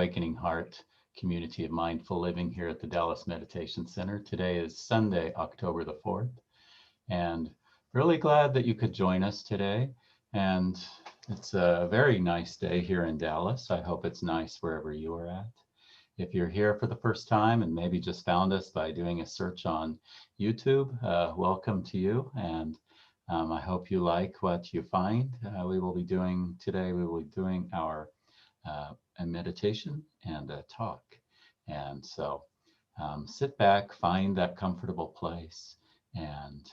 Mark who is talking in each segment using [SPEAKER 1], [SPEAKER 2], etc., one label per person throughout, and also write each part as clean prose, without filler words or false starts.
[SPEAKER 1] Awakening Heart community of mindful living here at the Dallas Meditation Center. Today is Sunday, October the 4th, and really glad that you could join us today. And it's a very nice day here in Dallas. I hope it's nice wherever you are at. If you're here for the first time and maybe just found us by doing a search on YouTube, welcome to you. And I hope you like what you find. We will be doing our a meditation and a talk. And so sit back, find that comfortable place, and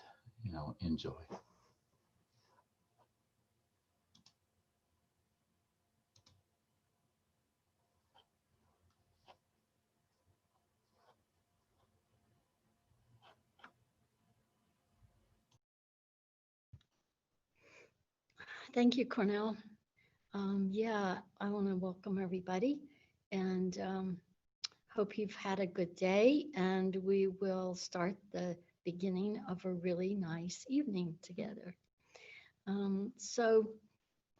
[SPEAKER 1] enjoy.
[SPEAKER 2] Thank you, Cornell. I want to welcome everybody and hope you've had a good day, and we will start the beginning of a really nice evening together. So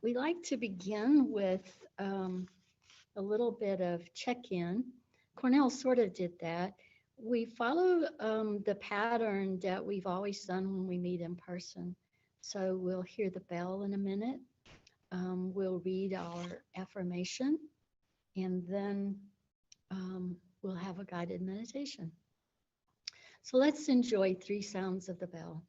[SPEAKER 2] we like to begin with a little bit of check-in. Cornell sort of did that. We follow the pattern that we've always done when we meet in person. So we'll hear the bell in a minute. We'll read our affirmation, and then we'll have a guided meditation. So let's enjoy 3 sounds of the bell.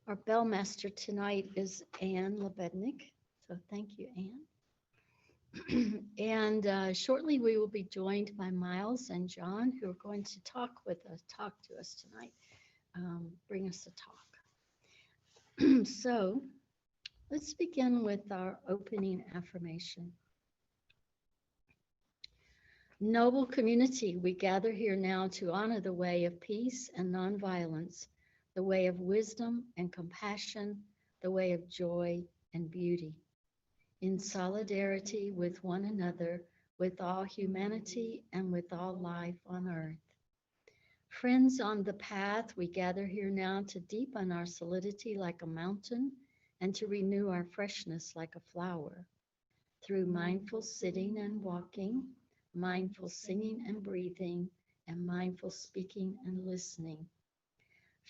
[SPEAKER 2] Our bell master tonight is Anne Lebednik. So thank you, Anne. And shortly we will be joined by Miles and John, who are going to talk to us tonight, bring us a talk. So let's begin with our opening affirmation. Noble community, we gather here now to honor the way of peace and nonviolence, the way of wisdom and compassion, the way of joy and beauty. In solidarity with one another, with all humanity, and with all life on earth. Friends on the path, we gather here now to deepen our solidity like a mountain and to renew our freshness like a flower. Through mindful sitting and walking, mindful singing and breathing, and mindful speaking and listening.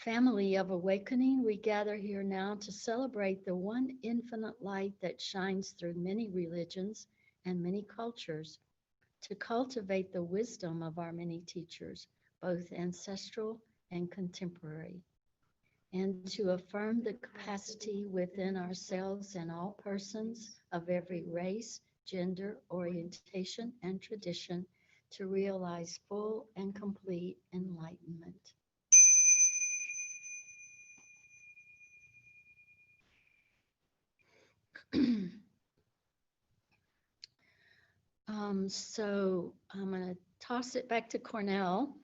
[SPEAKER 2] Family of awakening, we gather here now to celebrate the one infinite light that shines through many religions and many cultures, to cultivate the wisdom of our many teachers, both ancestral and contemporary, and to affirm the capacity within ourselves and all persons of every race, gender, orientation, and tradition to realize full and complete enlightenment. So I'm going to toss it back to Cornell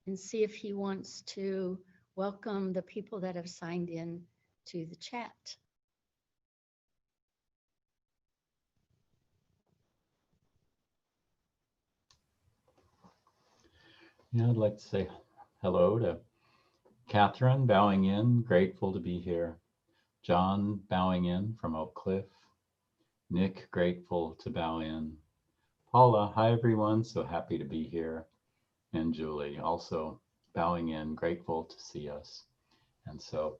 [SPEAKER 2] and see if he wants to welcome the people that have signed in to the chat.
[SPEAKER 1] Yeah, I'd like to say hello to Catherine, bowing in, grateful to be here. John, bowing in from Oak Cliff. Nick, grateful to bow in. Paula, hi everyone, so happy to be here. And Julie, also bowing in, grateful to see us. And so,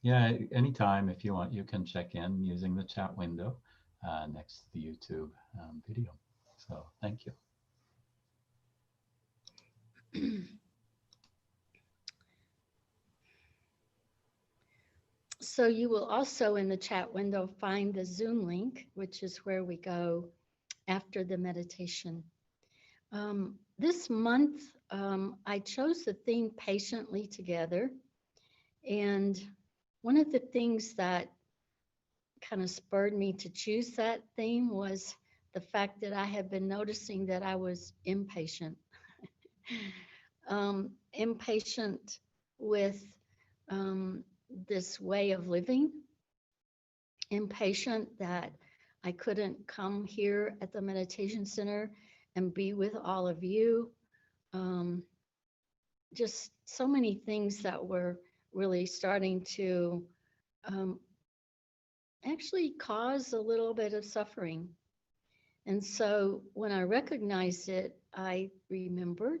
[SPEAKER 1] yeah, anytime if you want, you can check in using the chat window next to the YouTube video. So thank you.
[SPEAKER 2] So you will also in the chat window find the Zoom link, which is where we go after the meditation. This month, I chose the theme Patiently Together. And one of the things that kind of spurred me to choose that theme was the fact that I had been noticing that I was impatient. Impatient with this way of living, impatient that I couldn't come here at the meditation center and be with all of you. Um, just so many things that were really starting to um, actually cause a little bit of suffering. And so when I recognized it, I remembered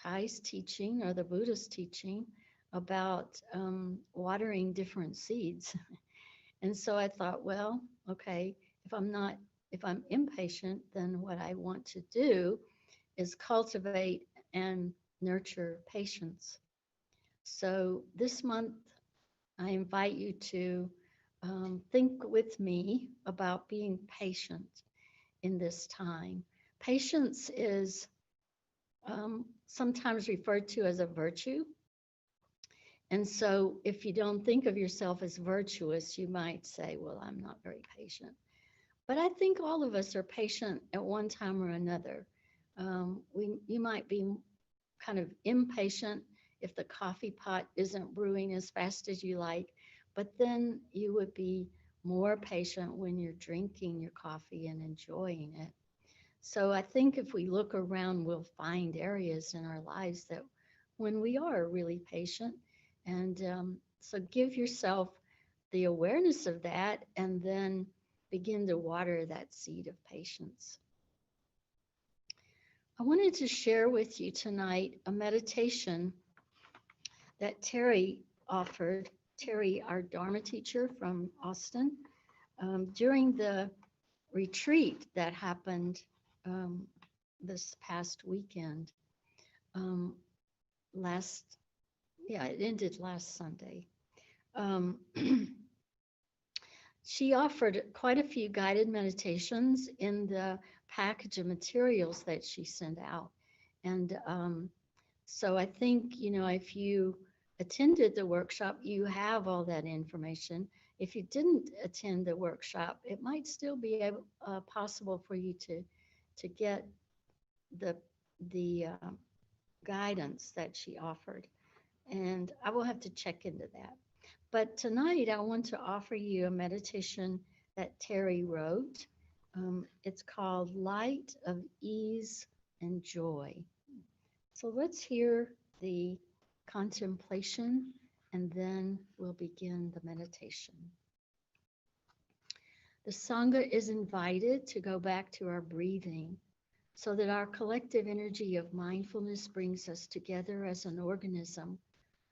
[SPEAKER 2] Thai's teaching or the Buddha's teaching about watering different seeds. And so I thought, well, okay, if I'm impatient, then what I want to do is cultivate and nurture patience. So this month, I invite you to think with me about being patient in this time. Patience is sometimes referred to as a virtue. And so if you don't think of yourself as virtuous, you might say, well, I'm not very patient. But I think all of us are patient at one time or another. You might be kind of impatient if the coffee pot isn't brewing as fast as you like, but then you would be more patient when you're drinking your coffee and enjoying it. So I think if we look around, we'll find areas in our lives that when we are really patient. And so give yourself the awareness of that and then begin to water that seed of patience. I wanted to share with you tonight a meditation that Terry offered. Terry, our Dharma teacher from Austin, during the retreat that happened um, this past weekend. Um, last, yeah, it ended last Sunday. Um, she offered quite a few guided meditations in the package of materials that she sent out. And so I think, if you attended the workshop, you have all that information. If you didn't attend the workshop, it might still be possible for you to get the the guidance that she offered. And I will have to check into that. But tonight, I want to offer you a meditation that Terry wrote. It's called Light of Ease and Joy. So let's hear the contemplation and then we'll begin the meditation. The Sangha is invited to go back to our breathing so that our collective energy of mindfulness brings us together as an organism,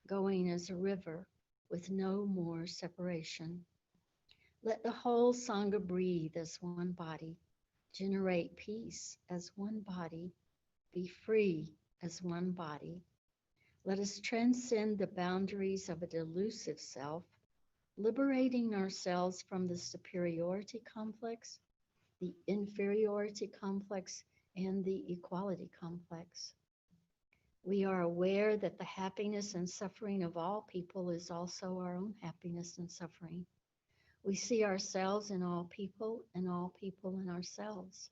[SPEAKER 2] going as a river with no more separation. Let the whole Sangha breathe as one body, generate peace as one body, be free as one body. Let us transcend the boundaries of a delusive self, liberating ourselves from the superiority complex, the inferiority complex, and the equality complex. We are aware that the happiness and suffering of all people is also our own happiness and suffering. We see ourselves in all people and all people in ourselves.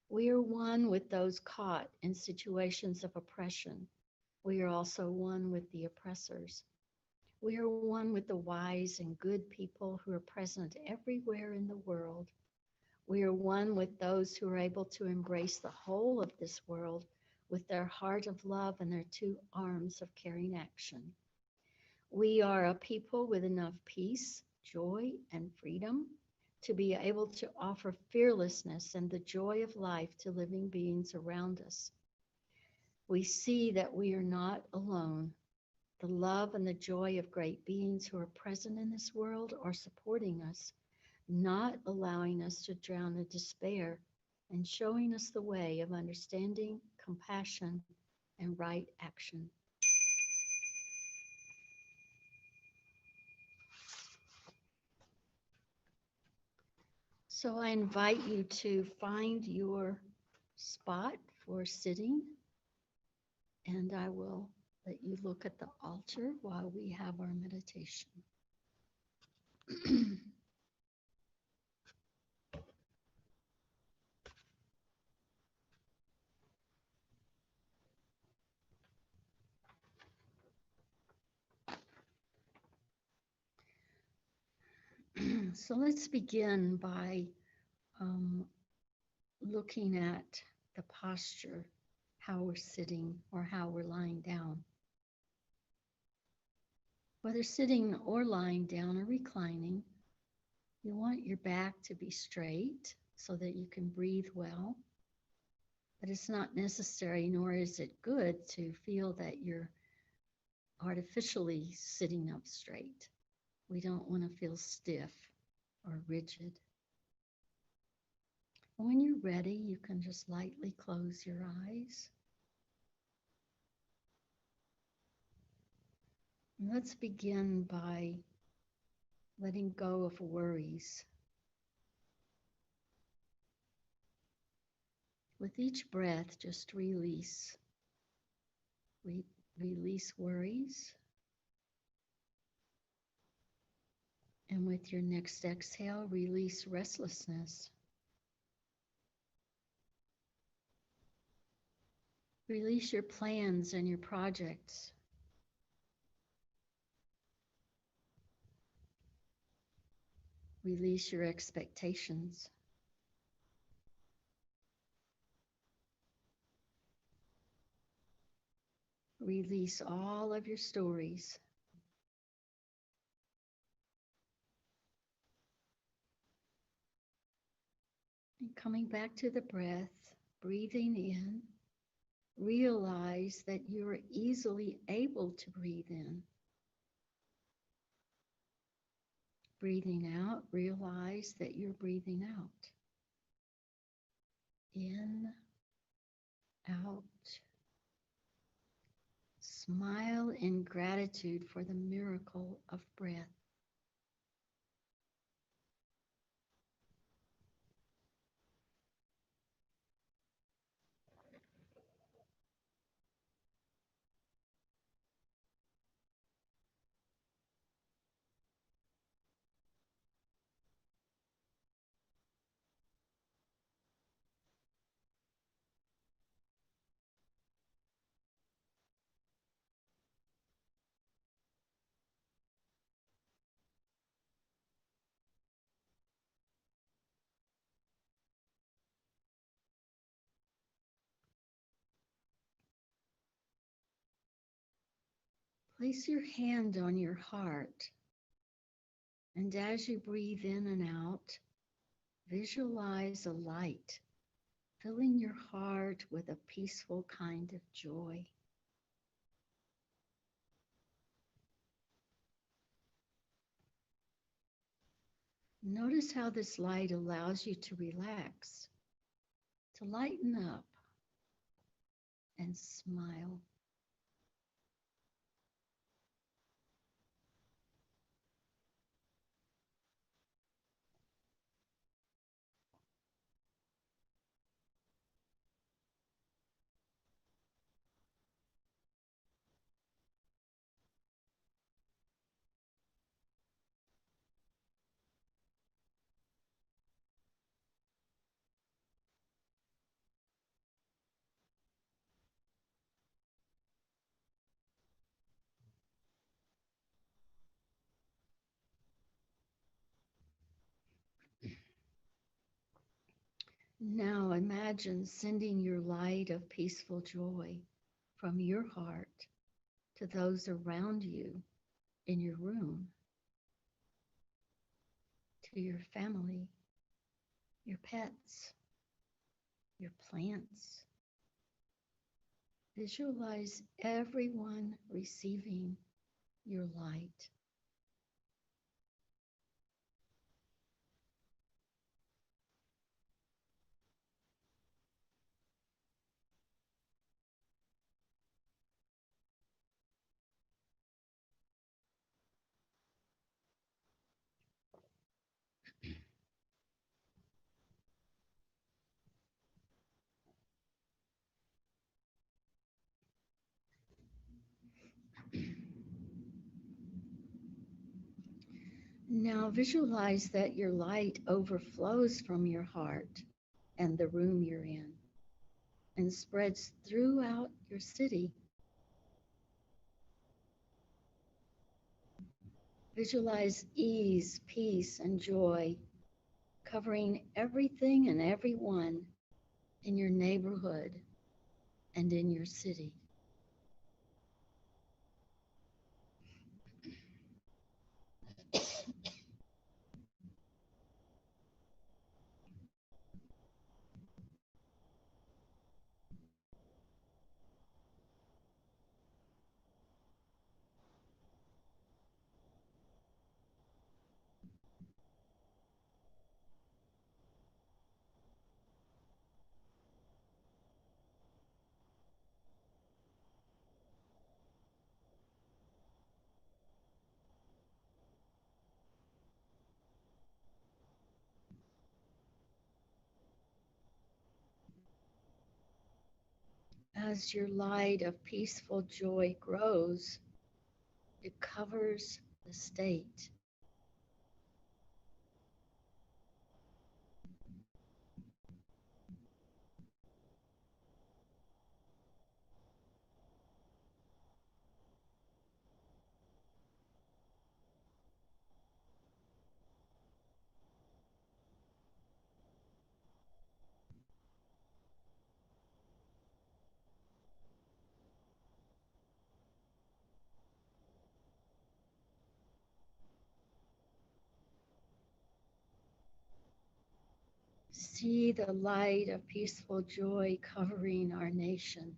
[SPEAKER 2] We are one with those caught in situations of oppression. We are also one with the oppressors. We are one with the wise and good people who are present everywhere in the world. We are one with those who are able to embrace the whole of this world with their heart of love and their two arms of caring action. We are a people with enough peace, joy, and freedom to be able to offer fearlessness and the joy of life to living beings around us. We see that we are not alone. The love and the joy of great beings who are present in this world are supporting us, not allowing us to drown in despair, and showing us the way of understanding, compassion, and right action. So I invite you to find your spot for sitting, and I will let you look at the altar while we have our meditation. So let's begin by um, looking at the posture, how we're sitting or how we're lying down. Whether sitting or lying down or reclining, you want your back to be straight so that you can breathe well. But it's not necessary, nor is it good, to feel that you're artificially sitting up straight. We don't want to feel stiff or rigid. When you're ready, you can just lightly close your eyes. And let's begin by letting go of worries. With each breath, just release. Release worries. And with your next exhale, release restlessness. Release your plans and your projects. Release your expectations. Release all of your stories. And coming back to the breath, breathing in, realize that you are easily able to breathe in. Breathing out, realize that you're breathing out. In, out. Smile in gratitude for the miracle of breath. Place your hand on your heart, and as you breathe in and out, visualize a light filling your heart with a peaceful kind of joy. Notice how this light allows you to relax, to lighten up, and smile. Now imagine sending your light of peaceful joy from your heart to those around you in your room, to your family, your pets, your plants. Visualize everyone receiving your light. Now visualize that your light overflows from your heart and the room you're in and spreads throughout your city. Visualize ease, peace, and joy covering everything and everyone in your neighborhood and in your city. As your light of peaceful joy grows, it covers the state. See the light of peaceful joy covering our nation.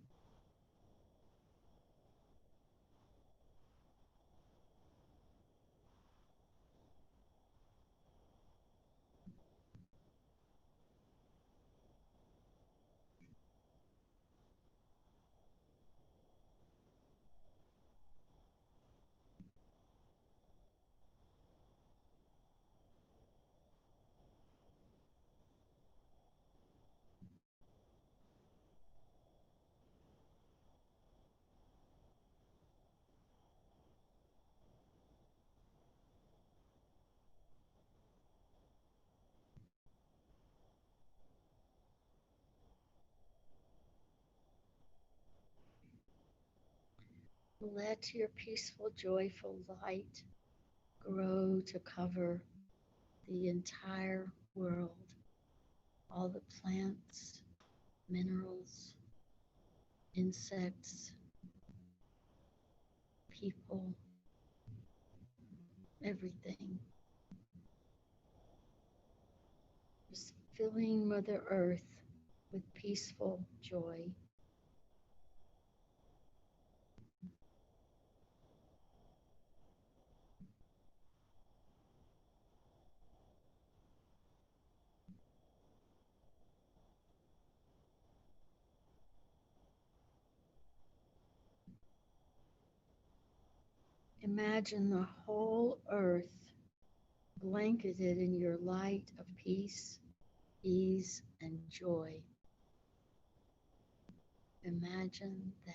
[SPEAKER 2] Let your peaceful, joyful light grow to cover the entire world, all the plants, minerals, insects, people, everything. Just filling Mother Earth with peaceful joy. Imagine the whole earth blanketed in your light of peace, ease, and joy. Imagine that.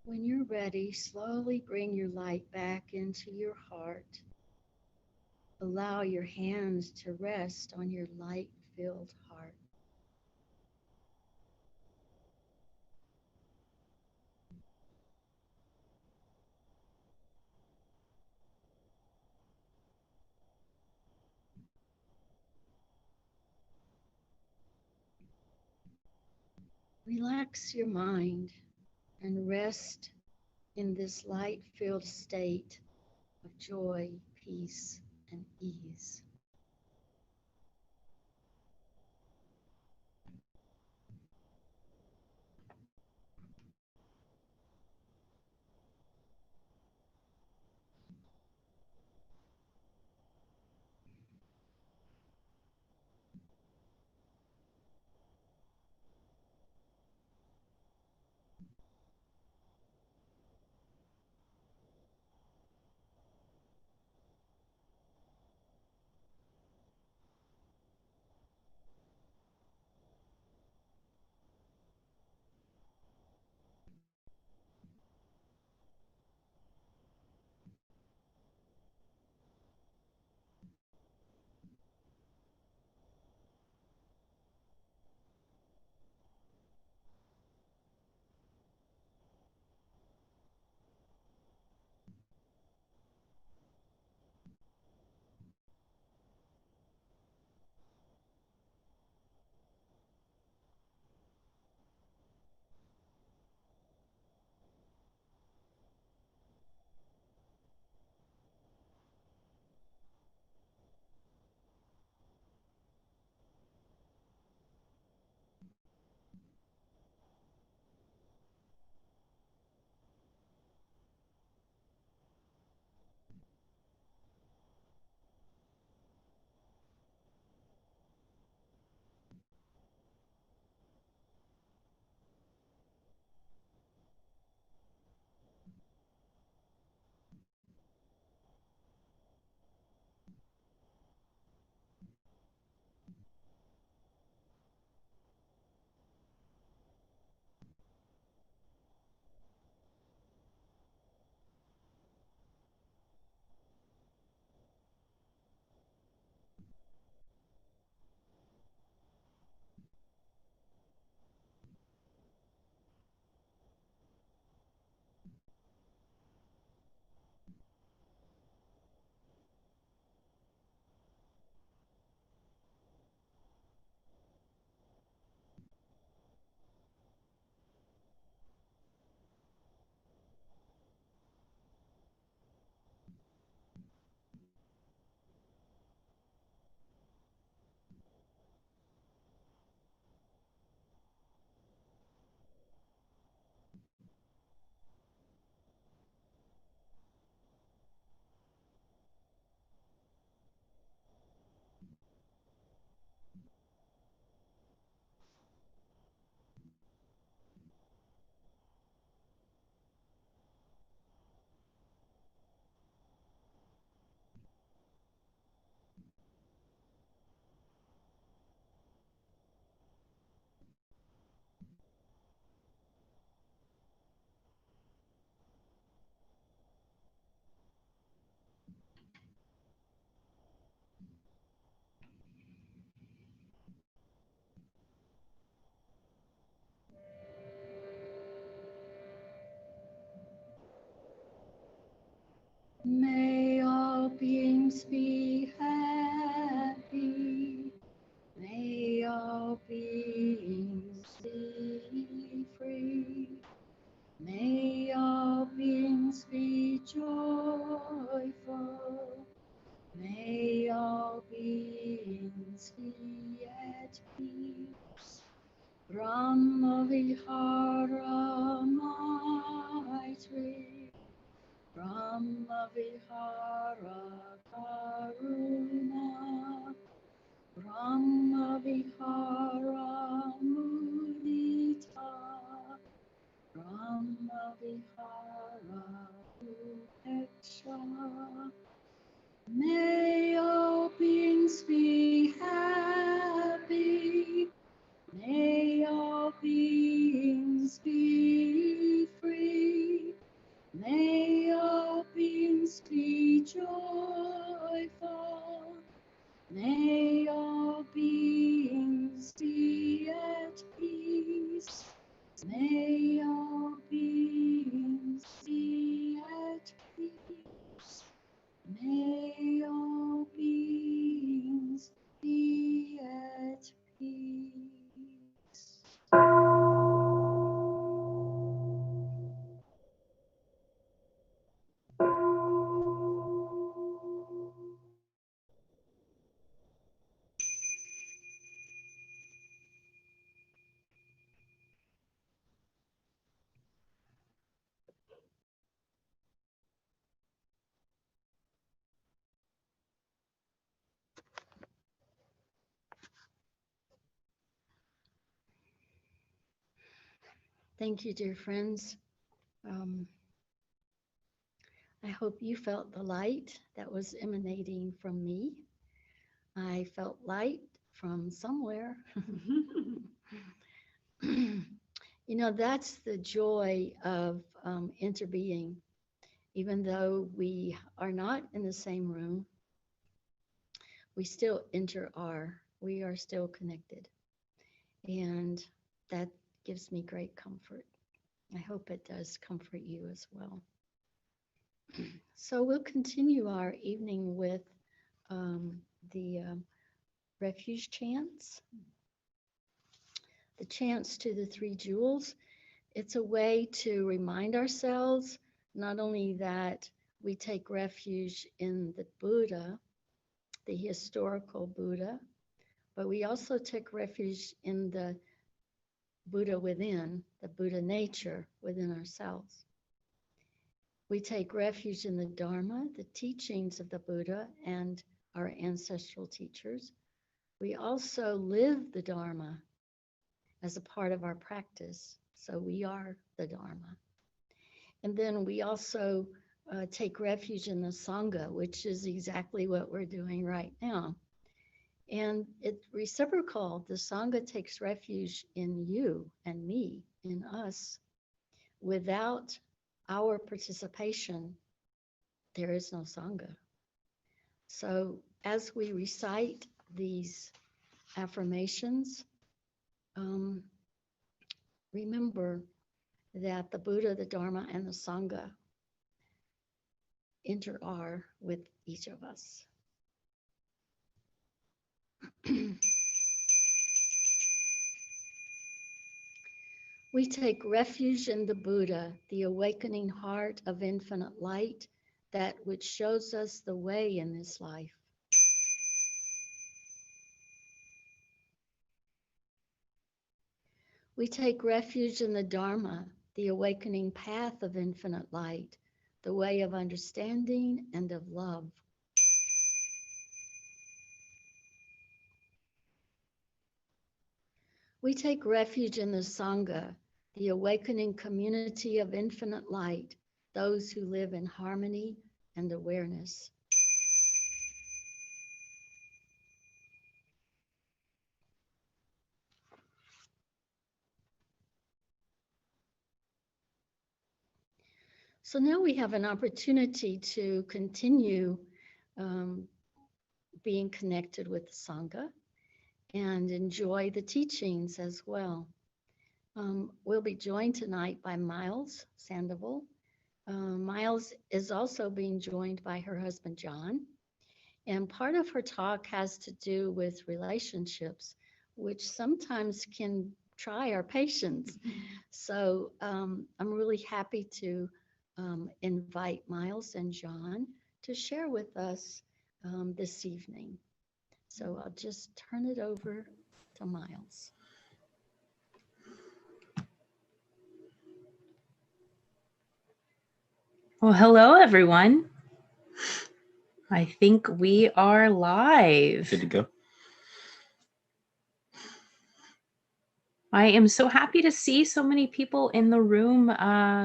[SPEAKER 2] When you're ready, slowly bring your light back into your heart. Allow your hands to rest on your light-filled heart. Relax your mind and rest in this light-filled state of joy, peace, and ease. May all beings be at peace. Brahma Vihara Maitri. Brahma Vihara Karuna. Brahma Vihara Mudita. Brahma Vihara Upeksha. May all beings be happy. May all beings be free. May all beings be joyful. May all beings be at peace. May all beings be at peace. May all beings be at peace. Thank you, dear friends. Um, I hope you felt the light that was emanating from me. I felt light from somewhere. That's the joy of interbeing. Even though we are not in the same room, we still we are still connected. And that gives me great comfort. I hope it does comfort you as well. So we'll continue our evening with the refuge chants, the chants to the three jewels. It's a way to remind ourselves not only that we take refuge in the Buddha, the historical Buddha, but we also take refuge in the Buddha within, the Buddha nature within ourselves. We take refuge in the Dharma, the teachings of the Buddha and our ancestral teachers. We also live the Dharma as a part of our practice. So we are the Dharma. And then we also take refuge in the Sangha, which is exactly what we're doing right now. And it's reciprocal. The Sangha takes refuge in you and me, in us. Without our participation, there is no Sangha. So as we recite these affirmations, remember that the Buddha, the Dharma, and the Sangha inter-are with each of us. We take refuge in the Buddha, the awakening heart of infinite light, that which shows us the way in this life. We take refuge in the Dharma, the awakening path of infinite light, the way of understanding and of love. We take refuge in the Sangha, the awakening community of infinite light, those who live in harmony and awareness. So now we have an opportunity to continue being connected with the Sangha and enjoy the teachings as well. We'll be joined tonight by Miles Sandoval. Miles is also being joined by her husband, John. And part of her talk has to do with relationships, which sometimes can try our patience. So I'm really happy to invite Miles and John to share with us this evening. So I'll just turn it over to Miles.
[SPEAKER 3] Well, hello, everyone. I think we are live.
[SPEAKER 4] Good to go.
[SPEAKER 3] I am so happy to see so many people in the room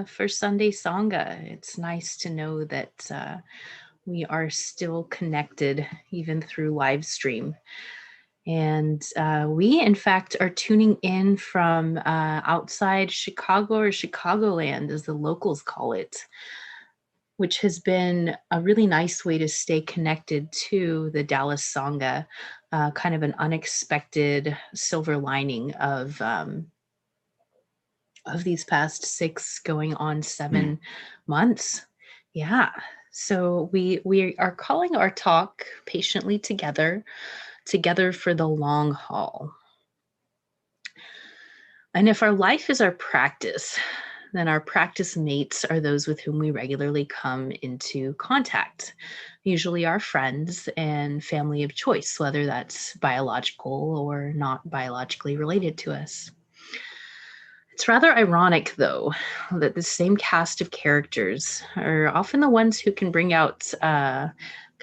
[SPEAKER 3] for Sunday Sangha. It's nice to know that we are still connected even through live stream. And we, in fact, are tuning in from outside Chicago, or Chicagoland, as the locals call it, which has been a really nice way to stay connected to the Dallas Sangha, kind of an unexpected silver lining of these past 6 going on 7 months. Yeah. So we are calling our talk Patiently Together for the Long Haul. And if our life is our practice, then our practice mates are those with whom we regularly come into contact, usually our friends and family of choice, whether that's biological or not biologically related to us. It's rather ironic, though, that the same cast of characters are often the ones who can bring out kind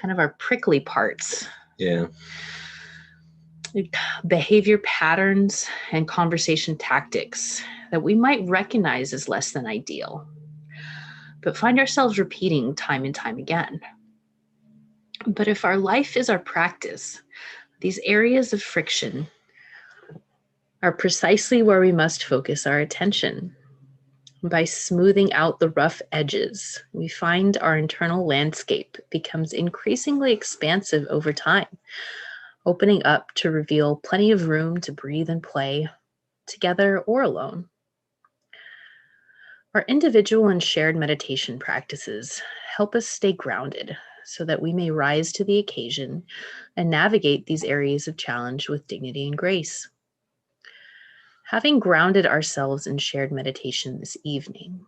[SPEAKER 3] of our prickly parts.
[SPEAKER 4] Yeah.
[SPEAKER 3] Behavior patterns and conversation tactics that we might recognize as less than ideal, but find ourselves repeating time and time again. But if our life is our practice, these areas of friction are precisely where we must focus our attention. By smoothing out the rough edges, we find our internal landscape becomes increasingly expansive over time, opening up to reveal plenty of room to breathe and play, together or alone. Our individual and shared meditation practices help us stay grounded so that we may rise to the occasion and navigate these areas of challenge with dignity and grace. Having grounded ourselves in shared meditation this evening,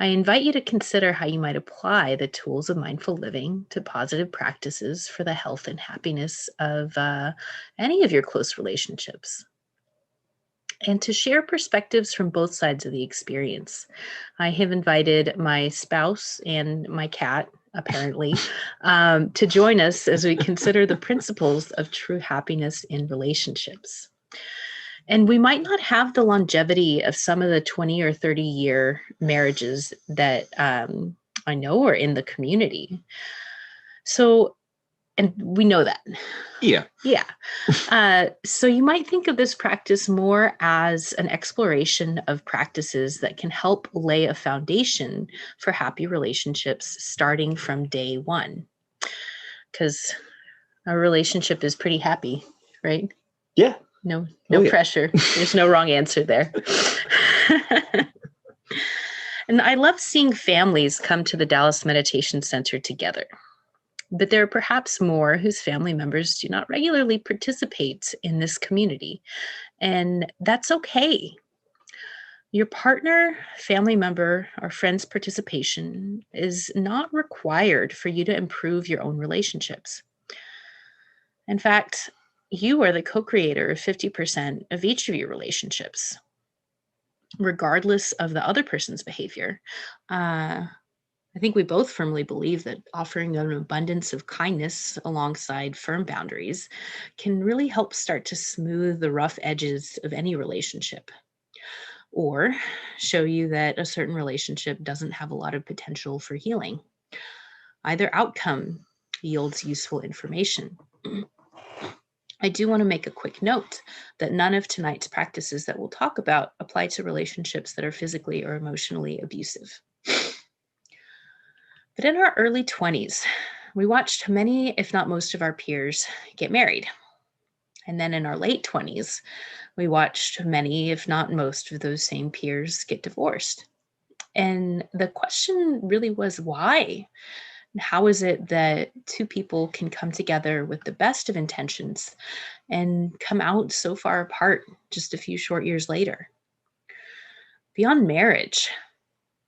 [SPEAKER 3] I invite you to consider how you might apply the tools of mindful living to positive practices for the health and happiness of any of your close relationships, and to share perspectives from both sides of the experience. I have invited my spouse and my cat, apparently, to join us as we consider the principles of true happiness in relationships. And we might not have the longevity of some of the 20 or 30-year marriages that I know are in the community. So, and we know that.
[SPEAKER 4] Yeah.
[SPEAKER 3] Yeah. So you might think of this practice more as an exploration of practices that can help lay a foundation for happy relationships starting from day one. Because our relationship is pretty happy, right?
[SPEAKER 4] Yeah.
[SPEAKER 3] No
[SPEAKER 4] yeah.
[SPEAKER 3] pressure. There's no wrong answer there. And I love seeing families come to the Dallas Meditation Center together. But there are perhaps more whose family members do not regularly participate in this community. And that's okay. Your partner, family member, or friend's participation is not required for you to improve your own relationships. In fact, you are the co-creator of 50% of each of your relationships, regardless of the other person's behavior. I think we both firmly believe that offering an abundance of kindness alongside firm boundaries can really help start to smooth the rough edges of any relationship, or show you that a certain relationship doesn't have a lot of potential for healing. Either outcome yields useful information. I do want to make a quick note that none of tonight's practices that we'll talk about apply to relationships that are physically or emotionally abusive. But in our early 20s, we watched many, if not most of our peers get married. And then in our late 20s, we watched many, if not most of those same peers get divorced. And the question really was why? How is it that two people can come together with the best of intentions and come out so far apart just a few short years later? Beyond marriage,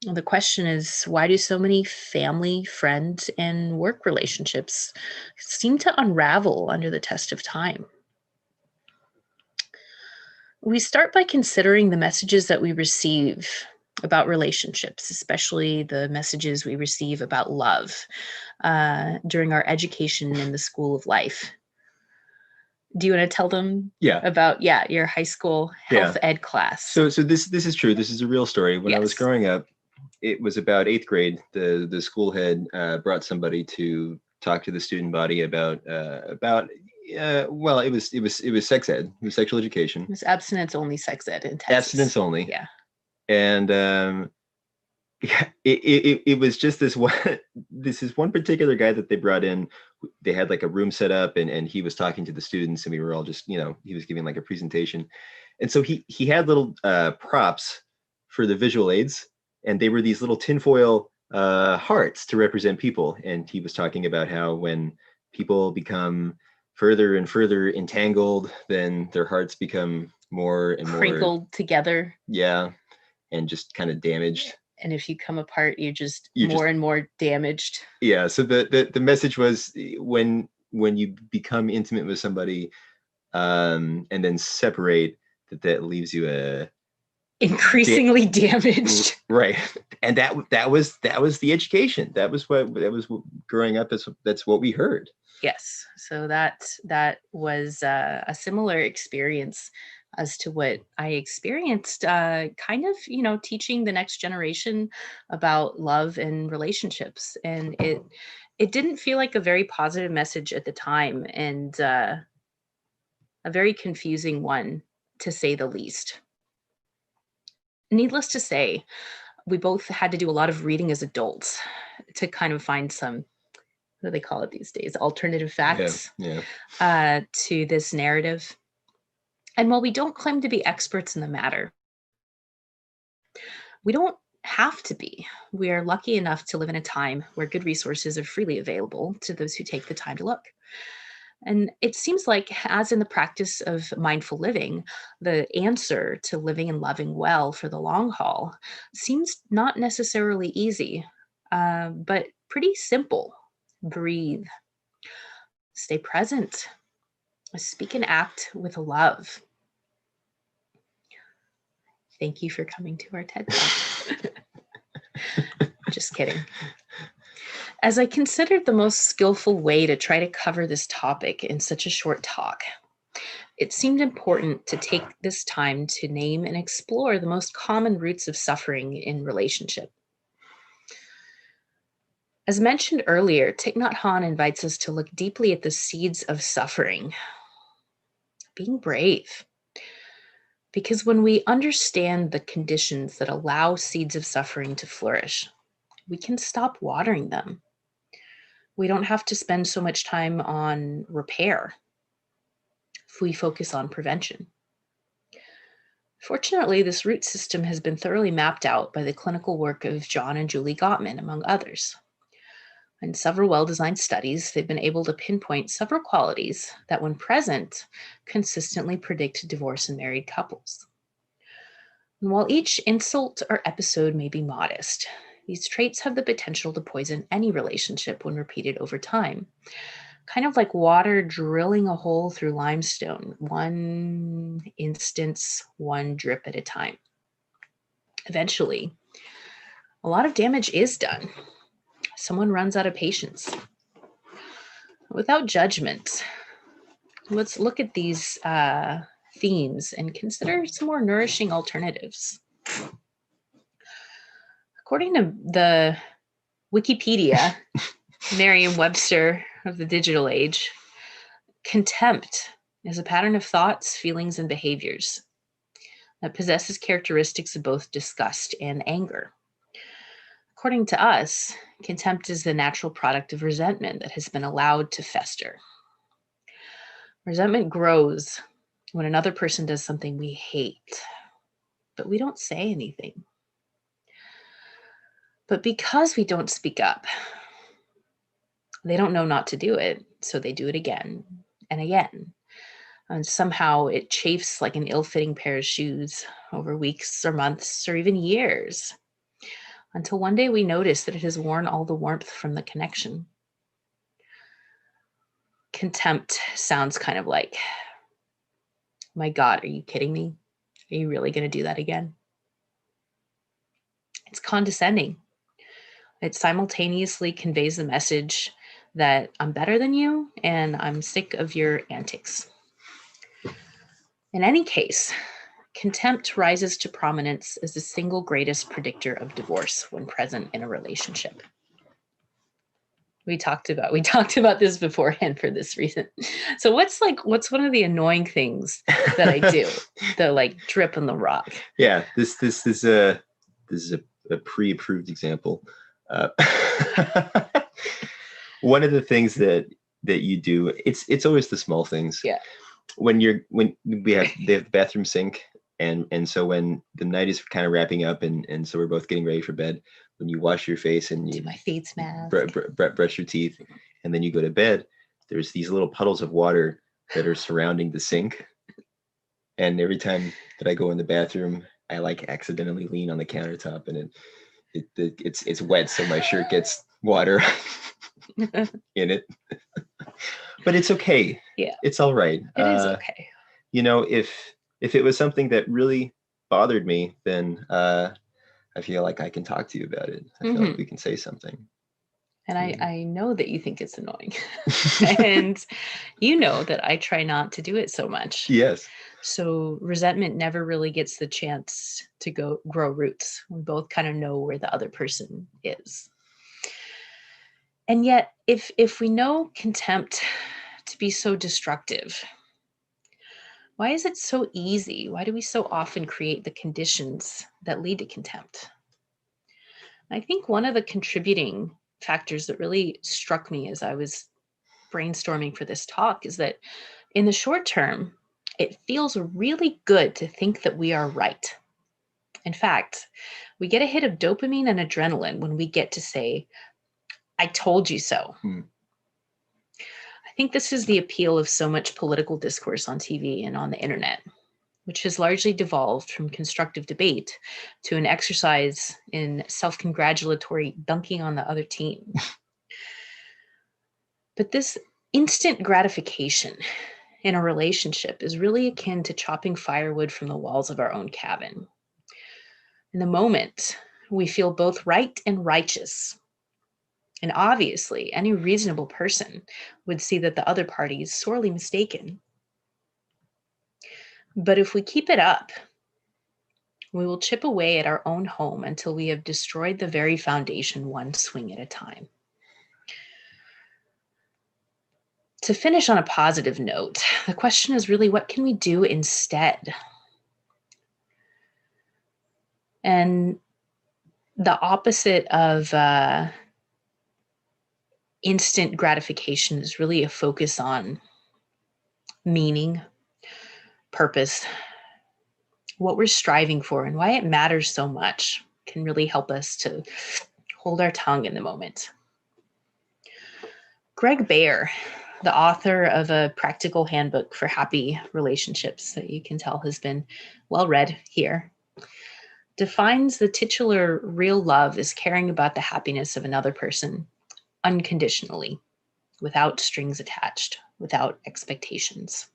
[SPEAKER 3] Well, the question is, why do so many family, friend, and work relationships seem to unravel under the test of time? We start by considering the messages that we receive about relationships, especially the messages we receive about love during our education in the school of life. Do you want to tell them about your high school health ed class?
[SPEAKER 4] So this is true. This is a real story. When I was growing up, it was about 8th grade. The school had brought somebody to talk to the student body about well, it was sex ed. It was sexual education.
[SPEAKER 3] It was abstinence only sex ed in Texas.
[SPEAKER 4] Abstinence only.
[SPEAKER 3] Yeah.
[SPEAKER 4] And it was just this one particular guy that they brought in. They had like a room set up, and he was talking to the students, and we were all just, he was giving like a presentation. And so he had little props for the visual aids, and they were these little tinfoil hearts to represent people. And he was talking about how when people become further and further entangled, then their hearts become more and more
[SPEAKER 3] crinkled together.
[SPEAKER 4] Yeah. And just kind of damaged.
[SPEAKER 3] And if you come apart, you're more and more damaged.
[SPEAKER 4] Yeah. So the message was when you become intimate with somebody and then separate, that leaves you
[SPEAKER 3] increasingly damaged.
[SPEAKER 4] Right. And that was the education. That was what growing up. That's what we heard.
[SPEAKER 3] Yes. So that was a similar experience as to what I experienced, kind of, teaching the next generation about love and relationships. And it didn't feel like a very positive message at the time, and a very confusing one, to say the least. Needless to say, we both had to do a lot of reading as adults to kind of find some, what do they call it these days, alternative facts to this narrative. And while we don't claim to be experts in the matter, we don't have to be. We are lucky enough to live in a time where good resources are freely available to those who take the time to look. And it seems like, as in the practice of mindful living, the answer to living and loving well for the long haul seems not necessarily easy, but pretty simple. Breathe. Stay present. Speak and act with love. Thank you for coming to our TED Talk. Just kidding. As I considered the most skillful way to try to cover this topic in such a short talk, it seemed important to take this time to name and explore the most common roots of suffering in relationship. As mentioned earlier, Thich Nhat Hanh invites us to look deeply at the seeds of suffering. Being brave. Because when we understand the conditions that allow seeds of suffering to flourish, we can stop watering them. We don't have to spend so much time on repair if we focus on prevention. Fortunately, this root system has been thoroughly mapped out by the clinical work of John and Julie Gottman, among others. In several well-designed studies, they've been able to pinpoint several qualities that, when present, consistently predict divorce in married couples. And while each insult or episode may be modest, these traits have the potential to poison any relationship when repeated over time. Kind of like water drilling a hole through limestone, one instance, one drip at a time. Eventually, a lot of damage is done. Someone runs out of patience. Without judgment, let's look at these themes and consider some more nourishing alternatives. According to the Wikipedia, Merriam-Webster of the digital age, contempt is a pattern of thoughts, feelings, and behaviors that possesses characteristics of both disgust and anger. According to us, contempt is the natural product of resentment that has been allowed to fester. Resentment grows when another person does something we hate, but we don't say anything. But because we don't speak up, they don't know not to do it, so they do it again and again. And somehow it chafes like an ill-fitting pair of shoes over weeks or months or even years. until one day we notice that it has worn all the warmth from the connection. Contempt sounds kind of like, my God, are you kidding me? Are you really going to do that again? It's condescending. It simultaneously conveys the message that I'm better than you and I'm sick of your antics. In any case, contempt rises to prominence as the single greatest predictor of divorce when present in a relationship. We talked about this beforehand for this reason. So what's one of the annoying things that I do, the like drip on the rock?
[SPEAKER 4] Yeah, this is a pre-approved example. One of the things that you do, it's always the small things.
[SPEAKER 3] Yeah.
[SPEAKER 4] When they have the bathroom sink, and so when the night is kind of wrapping up, and so we're both getting ready for bed, when you wash your face and you
[SPEAKER 3] do my face mask,
[SPEAKER 4] brush your teeth, and then you go to bed, there's these little puddles of water that are surrounding the sink. And every time that I go in the bathroom, I like accidentally lean on the countertop, and it's wet, so my shirt gets water in it. But it's okay.
[SPEAKER 3] Yeah,
[SPEAKER 4] it's all right.
[SPEAKER 3] It is okay.
[SPEAKER 4] If it was something that really bothered me, then I feel like I can talk to you about it. I feel like we can say something.
[SPEAKER 3] And I know that you think it's annoying. And you know that I try not to do it so much.
[SPEAKER 4] Yes.
[SPEAKER 3] So resentment never really gets the chance to grow roots. We both kind of know where the other person is. And yet, if we know contempt to be so destructive, why is it so easy? Why do we so often create the conditions that lead to contempt? I think one of the contributing factors that really struck me as I was brainstorming for this talk is that in the short term, it feels really good to think that we are right. In fact, we get a hit of dopamine and adrenaline when we get to say, I told you so. I think this is the appeal of so much political discourse on TV and on the internet, which has largely devolved from constructive debate to an exercise in self-congratulatory dunking on the other team. But this instant gratification in a relationship is really akin to chopping firewood from the walls of our own cabin. In the moment, we feel both right and righteous. And obviously, any reasonable person would see that the other party is sorely mistaken. But if we keep it up, we will chip away at our own home until we have destroyed the very foundation one swing at a time. To finish on a positive note, the question is really, what can we do instead? And the opposite of instant gratification is really a focus on meaning, purpose, what we're striving for, and why it matters so much can really help us to hold our tongue in the moment. Greg Baer, the author of a practical handbook for happy relationships that you can tell has been well read here, defines the titular real love as caring about the happiness of another person unconditionally, without strings attached, without expectations.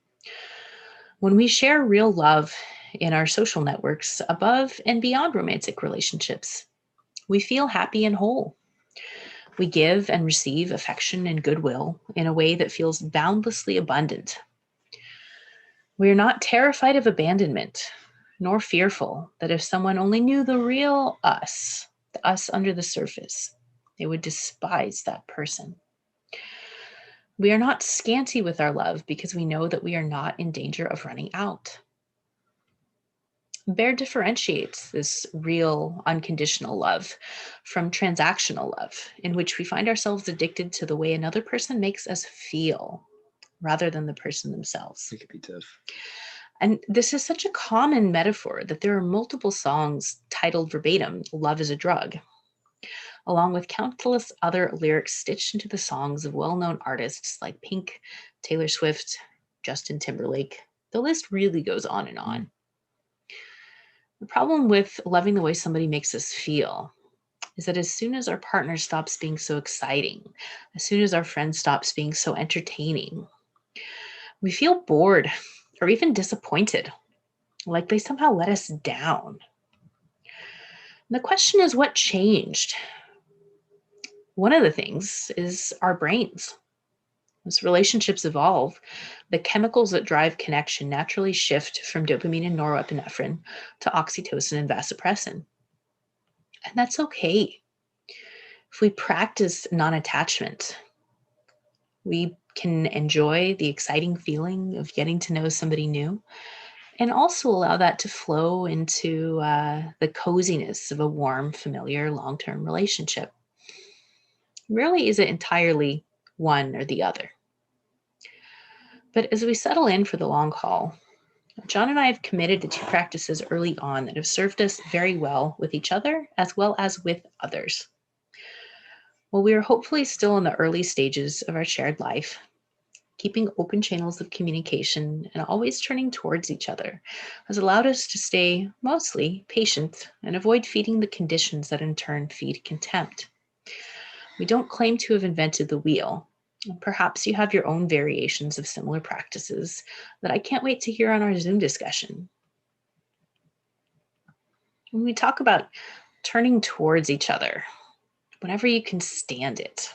[SPEAKER 3] When we share real love in our social networks above and beyond romantic relationships, we feel happy and whole. We give and receive affection and goodwill in a way that feels boundlessly abundant. We are not terrified of abandonment, nor fearful that if someone only knew the real us, the us under the surface, they would despise that person. We are not scanty with our love because we know that we are not in danger of running out. Baer differentiates this real, unconditional love from transactional love, in which we find ourselves addicted to the way another person makes us feel, rather than the person themselves.
[SPEAKER 4] It could be tough.
[SPEAKER 3] And this is such a common metaphor that there are multiple songs titled verbatim, Love is a Drug, along with countless other lyrics stitched into the songs of well-known artists like Pink, Taylor Swift, Justin Timberlake. The list really goes on and on. The problem with loving the way somebody makes us feel is that as soon as our partner stops being so exciting, as soon as our friend stops being so entertaining, we feel bored or even disappointed, like they somehow let us down. And the question is, what changed? One of the things is our brains. As relationships evolve, the chemicals that drive connection naturally shift from dopamine and norepinephrine to oxytocin and vasopressin. And that's okay. If we practice non-attachment, we can enjoy the exciting feeling of getting to know somebody new and also allow that to flow into the coziness of a warm, familiar, long-term relationship. Rarely is it entirely one or the other. But as we settle in for the long haul, John and I have committed to 2 practices early on that have served us very well with each other as well as with others. While we are hopefully still in the early stages of our shared life, keeping open channels of communication and always turning towards each other has allowed us to stay mostly patient and avoid feeding the conditions that in turn feed contempt. We don't claim to have invented the wheel. Perhaps you have your own variations of similar practices that I can't wait to hear on our Zoom discussion. When we talk about turning towards each other, whenever you can stand it,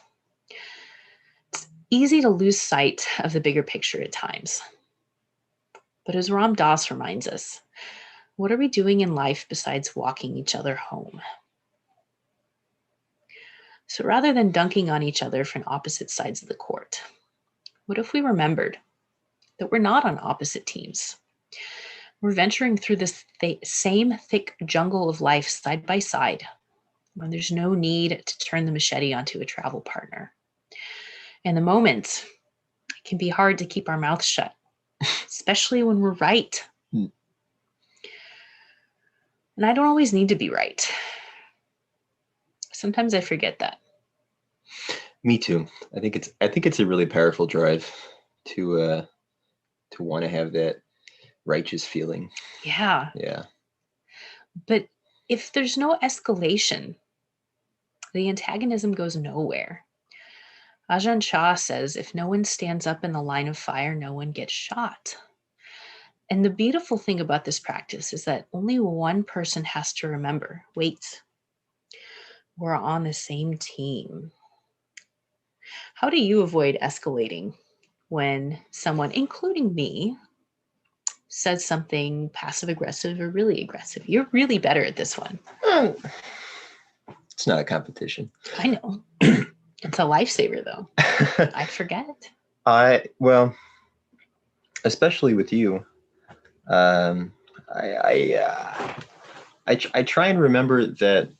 [SPEAKER 3] it's easy to lose sight of the bigger picture at times. But as Ram Dass reminds us, what are we doing in life besides walking each other home? So rather than dunking on each other from opposite sides of the court, what if we remembered that we're not on opposite teams? We're venturing through this same thick jungle of life side by side, when there's no need to turn the machete onto a travel partner. In the moment, it can be hard to keep our mouths shut, especially when we're right. And I don't always need to be right. Sometimes I forget that.
[SPEAKER 4] Me too. I think it's a really powerful drive to want to have that righteous feeling.
[SPEAKER 3] Yeah.
[SPEAKER 4] Yeah.
[SPEAKER 3] But if there's no escalation, the antagonism goes nowhere. Ajahn Chah says, if no one stands up in the line of fire, no one gets shot. And the beautiful thing about this practice is that only one person has to remember, wait, we're on the same team. How do you avoid escalating when someone, including me, says something passive aggressive or really aggressive? You're really better at this one.
[SPEAKER 4] It's not a competition.
[SPEAKER 3] I know. It's a lifesaver, though. I forget.
[SPEAKER 4] Well, especially with you, I try and remember that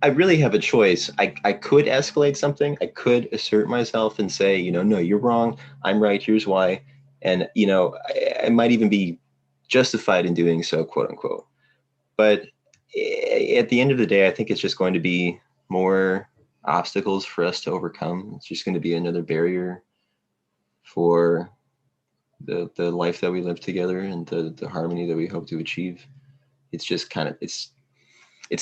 [SPEAKER 4] I really have a choice. I could escalate something. I could assert myself and say, no, you're wrong. I'm right. Here's why. And, I might even be justified in doing so, quote unquote. But at the end of the day, I think it's just going to be more obstacles for us to overcome. It's just going to be another barrier for the life that we live together and the harmony that we hope to achieve. It's just kind of, it's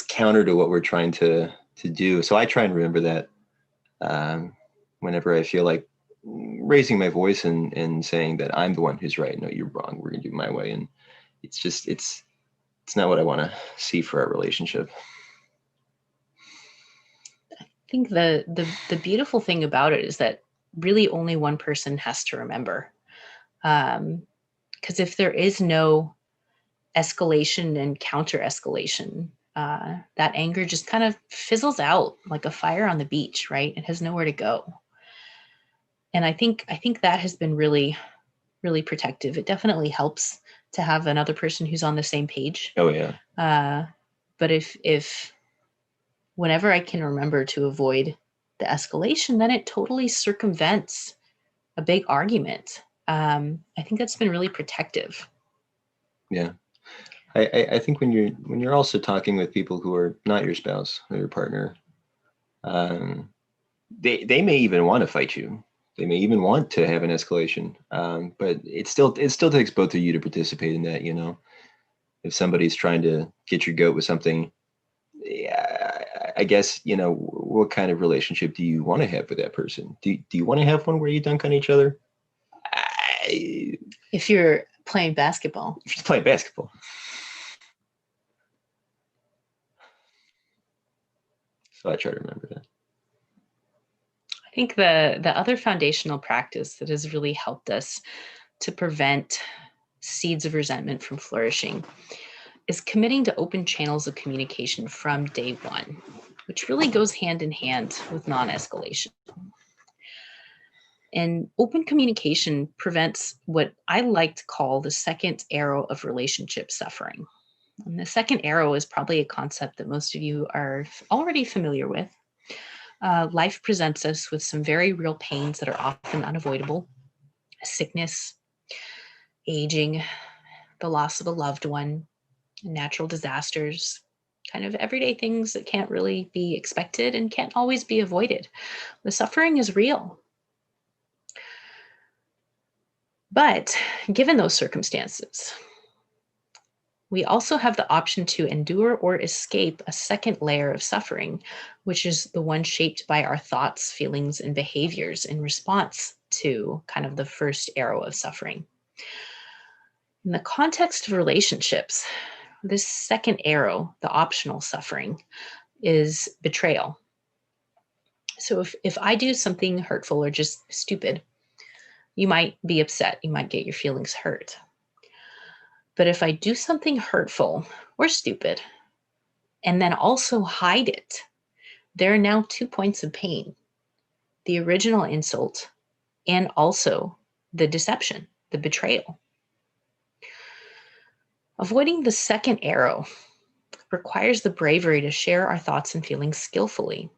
[SPEAKER 4] counter to what we're trying to do. So I try and remember that whenever I feel like raising my voice and saying that I'm the one who's right. No, you're wrong. We're going to do it my way. And it's just, it's not what I want to see for our relationship.
[SPEAKER 3] I think the beautiful thing about it is that really only one person has to remember. Because if there is no escalation and counter escalation, that anger just kind of fizzles out like a fire on the beach, right? It has nowhere to go. And I think that has been really, really protective. It definitely helps to have another person who's on the same page.
[SPEAKER 4] Oh yeah.
[SPEAKER 3] But if whenever I can remember to avoid the escalation, then it totally circumvents a big argument. I think that's been really protective.
[SPEAKER 4] Yeah. I think when you're also talking with people who are not your spouse or your partner, they may even want to fight you. They may even want to have an escalation. But it still takes both of you to participate in that. If somebody's trying to get your goat with something, I guess, what kind of relationship do you want to have with that person? Do you want to have one where you dunk on each other?
[SPEAKER 3] If you're playing basketball.
[SPEAKER 4] If you're playing basketball. So I try to remember that.
[SPEAKER 3] I think the other foundational practice that has really helped us to prevent seeds of resentment from flourishing is committing to open channels of communication from day one, which really goes hand in hand with non-escalation. And open communication prevents what I like to call the second arrow of relationship suffering. And the second arrow is probably a concept that most of you are already familiar with. Life presents us with some very real pains that are often unavoidable: sickness, aging, the loss of a loved one, natural disasters, kind of everyday things that can't really be expected and can't always be avoided. The suffering is real. But given those circumstances, we also have the option to endure or escape a second layer of suffering, which is the one shaped by our thoughts, feelings, and behaviors in response to kind of the first arrow of suffering. In the context of relationships, this second arrow, the optional suffering, is betrayal. So if I do something hurtful or just stupid, you might be upset, you might get your feelings hurt. But if I do something hurtful or stupid and then also hide it, there are now 2 points of pain: the original insult and also the deception, the betrayal. Avoiding the second arrow requires the bravery to share our thoughts and feelings skillfully,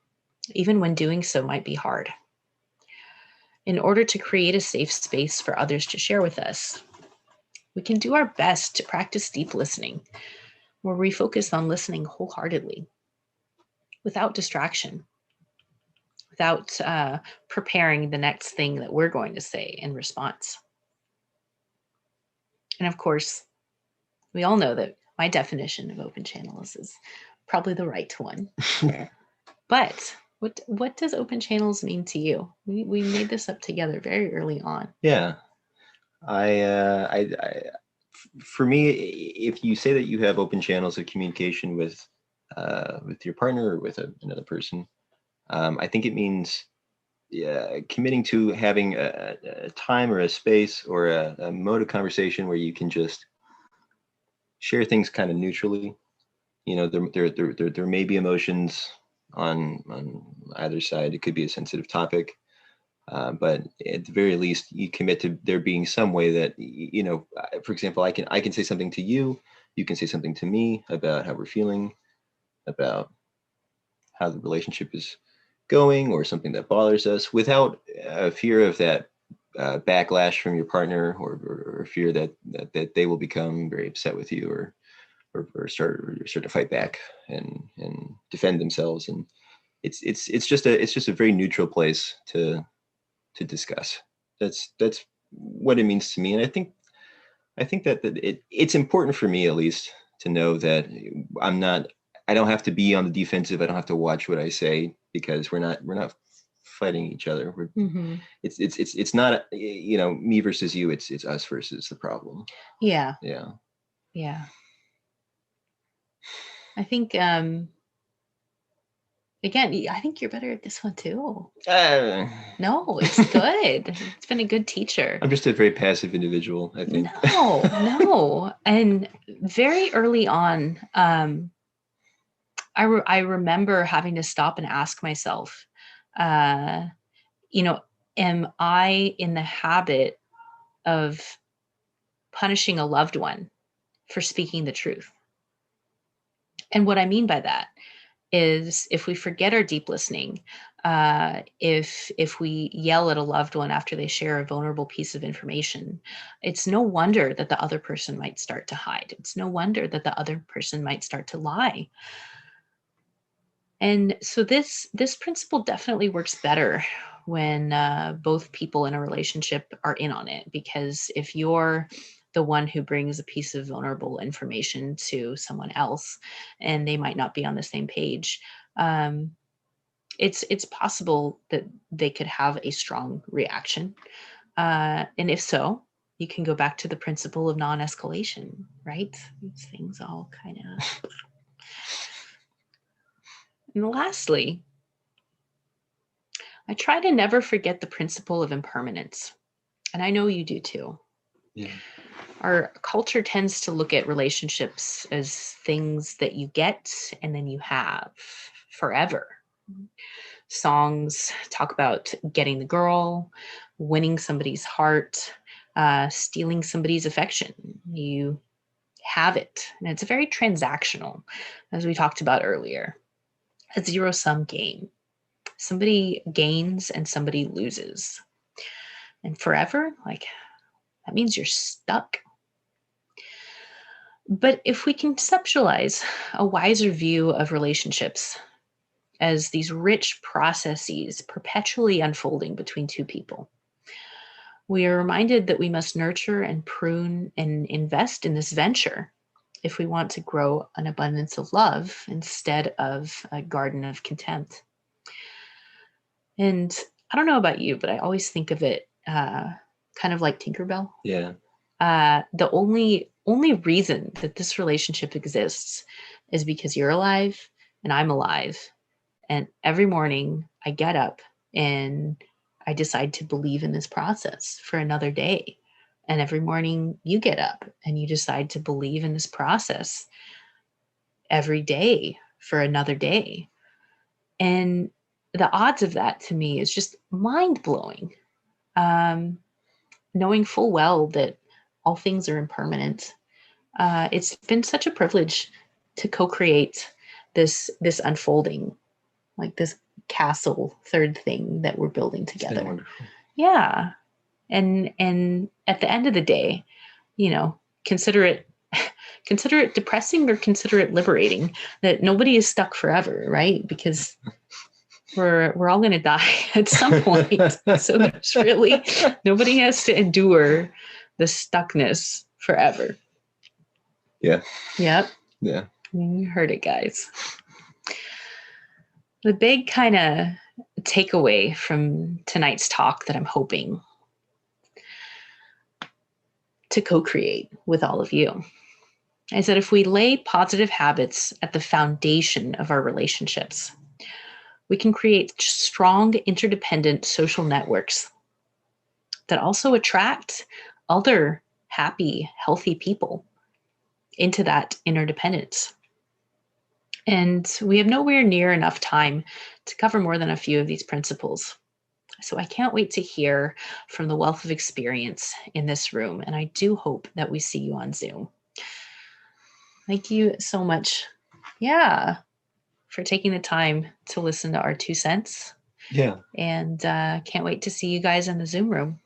[SPEAKER 3] even when doing so might be hard. In order to create a safe space for others to share with us, we can do our best to practice deep listening, where we focus on listening wholeheartedly, without distraction, without preparing the next thing that we're going to say in response. And of course, we all know that my definition of open channels is probably the right one. But what does open channels mean to you? We made this up together very early on.
[SPEAKER 4] Yeah. For me, if you say that you have open channels of communication with your partner or with another person, I think it means committing to having a time or a space or a mode of conversation where you can just share things kind of neutrally. There may be emotions on either side. It could be a sensitive topic. But at the very least, you commit to there being some way that, for example, I can say something to you, you can say something to me about how we're feeling, about how the relationship is going, or something that bothers us, without a fear of that backlash from your partner, or fear that they will become very upset with you, or start to fight back and defend themselves. And it's just a very neutral place to discuss. That's what it means to me. And I think that it's important for me, at least, to know that I don't have to be on the defensive. I don't have to watch what I say, because we're not fighting each other. It's not me versus you. It's us versus the problem.
[SPEAKER 3] Yeah. I think again, I think you're better at this one too. No, it's good. It's been a good teacher.
[SPEAKER 4] I'm just a very passive individual, I think.
[SPEAKER 3] No. And very early on, I remember having to stop and ask myself, am I in the habit of punishing a loved one for speaking the truth? And what I mean by that is, if we forget our deep listening, if we yell at a loved one after they share a vulnerable piece of information, it's no wonder that the other person might start to hide. It's no wonder that the other person might start to lie. And so this principle definitely works better when both people in a relationship are in on it, because if you're the one who brings a piece of vulnerable information to someone else, and they might not be on the same page. It's possible that they could have a strong reaction. And if so, you can go back to the principle of non-escalation, right? These things all kind of. And lastly, I try to never forget the principle of impermanence. And I know you do too.
[SPEAKER 4] Yeah.
[SPEAKER 3] Our culture tends to look at relationships as things that you get and then you have forever. Songs talk about getting the girl, winning somebody's heart, stealing somebody's affection. You have it. And it's very transactional, as we talked about earlier. A zero-sum game. Somebody gains and somebody loses. And forever, like, that means you're stuck. But if we conceptualize a wiser view of relationships as these rich processes perpetually unfolding between two people, we are reminded that we must nurture and prune and invest in this venture if we want to grow an abundance of love instead of a garden of contempt. And I don't know about you, but I always think of it kind of like Tinkerbell.
[SPEAKER 4] Yeah.
[SPEAKER 3] The only reason that this relationship exists is because you're alive and I'm alive. And every morning I get up and I decide to believe in this process for another day. And every morning you get up and you decide to believe in this process every day for another day. And the odds of that to me is just mind blowing. Knowing full well that all things are impermanent. It's been such a privilege to co-create this unfolding, like this castle third thing that we're building
[SPEAKER 4] It's been
[SPEAKER 3] together.
[SPEAKER 4] wonderful.
[SPEAKER 3] Yeah. And at the end of the day, consider it depressing or consider it liberating that nobody is stuck forever, right? Because we're all going to die at some point. So there's really nobody has to endure the stuckness forever.
[SPEAKER 4] Yeah.
[SPEAKER 3] Yep.
[SPEAKER 4] Yeah.
[SPEAKER 3] You heard it, guys. The big kind of takeaway from tonight's talk that I'm hoping to co-create with all of you is that if we lay positive habits at the foundation of our relationships, we can create strong, interdependent social networks that also attract other happy, healthy people into that interdependence. And we have nowhere near enough time to cover more than a few of these principles. So I can't wait to hear from the wealth of experience in this room. And I do hope that we see you on Zoom. Thank you so much. Yeah. For taking the time to listen to our 2 cents.
[SPEAKER 4] Yeah.
[SPEAKER 3] And can't wait to see you guys in the Zoom room.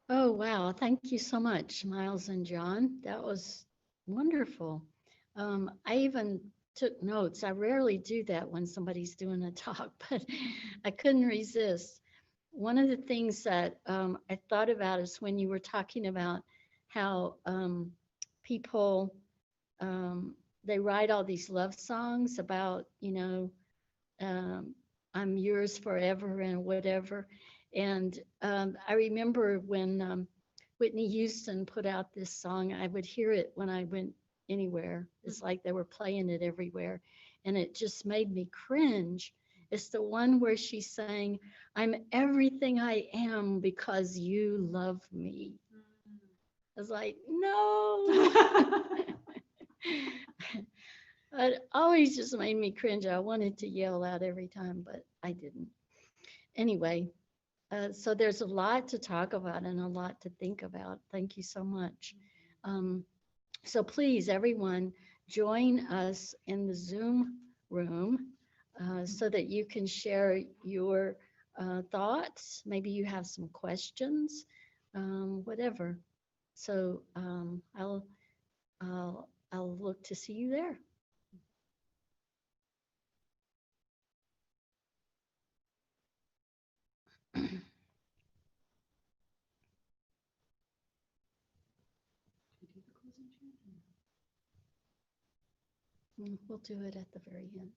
[SPEAKER 2] Oh, wow. Thank you so much, Miles and John. That was wonderful. I even took notes. I rarely do that when somebody's doing a talk, but I couldn't resist. One of the things that I thought about is when you were talking about how people, they write all these love songs about, I'm yours forever and whatever. And I remember when Whitney Houston put out this song, I would hear it when I went anywhere. It's like they were playing it everywhere. And it just made me cringe. It's the one where she's saying, I'm everything I am because you love me. I was like, no. It always just made me cringe. I wanted to yell out every time, but I didn't. Anyway, so there's a lot to talk about and a lot to think about. Thank you so much. So please, everyone, join us in the Zoom room so that you can share your thoughts. Maybe you have some questions, whatever. So I'll look to see you there. We'll do it at the very end.